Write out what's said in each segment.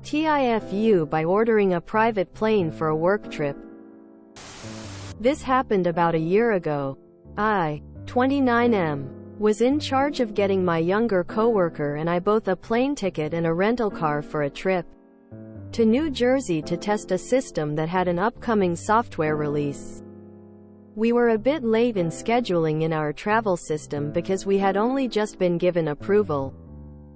TIFU by ordering a private plane for a work trip. This happened about a year ago. I, 29M, was in charge of getting my younger coworker and I both a plane ticket and a rental car for a trip to New Jersey to test a system that had an upcoming software release. We were a bit late in scheduling in our travel system because we had only just been given approval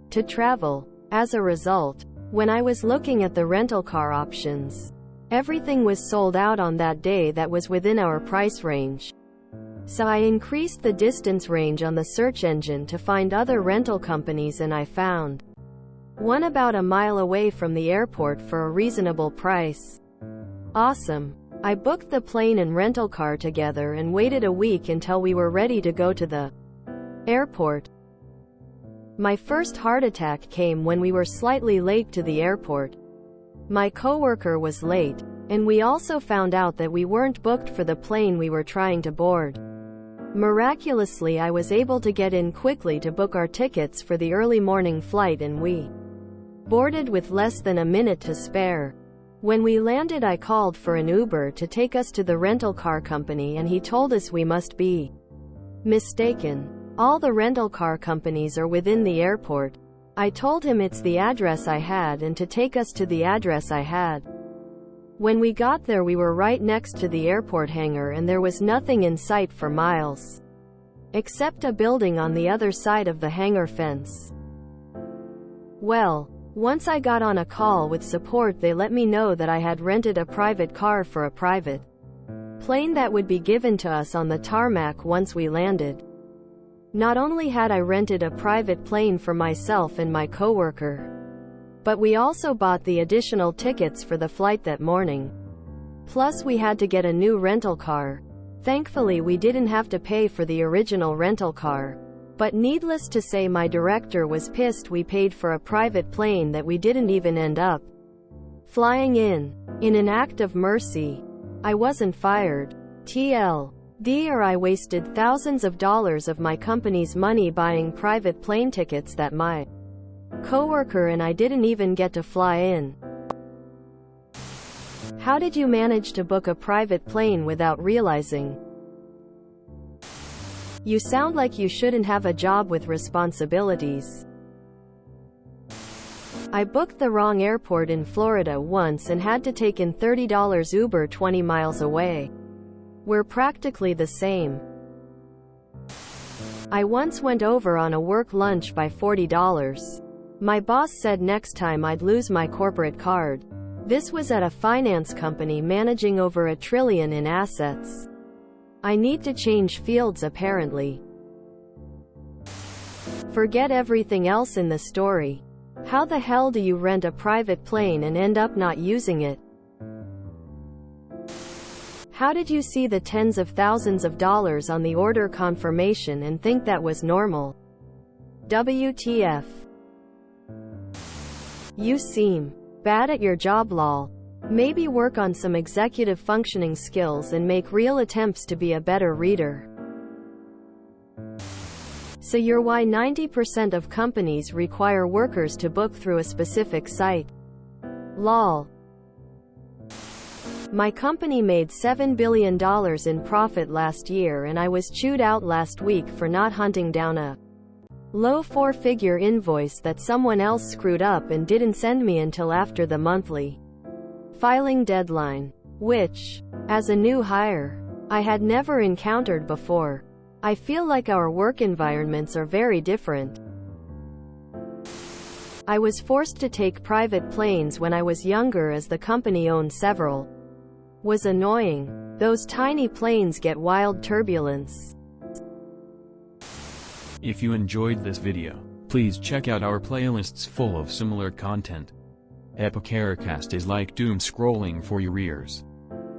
to travel. As a result, when I was looking at the rental car options, everything was sold out on that day that was within our price range. So I increased the distance range on the search engine to find other rental companies and I found one about a mile away from the airport for a reasonable price. Awesome. I booked the plane and rental car together and waited a week until we were ready to go to the airport. My first heart attack came when we were slightly late to the airport. My coworker was late, and we also found out that we weren't booked for the plane we were trying to board. Miraculously, I was able to get in quickly to book our tickets for the early morning flight and we boarded with less than a minute to spare. When we landed, I called for an Uber to take us to the rental car company and he told us we must be mistaken. All the rental car companies are within the airport. I told him it's the address I had and to take us to the address I had. When we got there, we were right next to the airport hangar and there was nothing in sight for miles, except a building on the other side of the hangar fence. Well, once I got on a call with support, they let me know that I had rented a private car for a private plane that would be given to us on the tarmac once we landed. Not only had I rented a private plane for myself and my coworker, but we also bought the additional tickets for the flight that morning. Plus we had to get a new rental car. Thankfully we didn't have to pay for the original rental car. But needless to say, my director was pissed we paid for a private plane that we didn't even end up flying in. In an act of mercy, I wasn't fired. TLDR, I wasted thousands of dollars of my company's money buying private plane tickets that my coworker and I didn't even get to fly in. How did you manage to book a private plane without realizing? You sound like you shouldn't have a job with responsibilities. I booked the wrong airport in Florida once and had to take in $30 Uber 20 miles away. We're practically the same. I once went over on a work lunch by $40. My boss said next time I'd lose my corporate card. This was at a finance company managing over $1 trillion in assets. I need to change fields apparently. Forget everything else in the story. How the hell do you rent a private plane and end up not using it? How did you see the tens of thousands of dollars on the order confirmation and think that was normal? WTF. You seem bad at your job, lol. Maybe work on some executive functioning skills and make real attempts to be a better reader. So you're why 90% of companies require workers to book through a specific site. Lol. My company made $7 billion in profit last year and I was chewed out last week for not hunting down a low four-figure invoice that someone else screwed up and didn't send me until after the monthly filing deadline, which, as a new hire, I had never encountered before. I feel like our work environments are very different. I was forced to take private planes when I was younger as the company owned several. Was annoying. Those tiny planes get wild turbulence. If you enjoyed this video, please check out our playlists full of similar content. Epicaricast is like doom scrolling for your ears.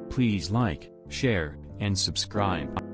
Please like, share, and subscribe.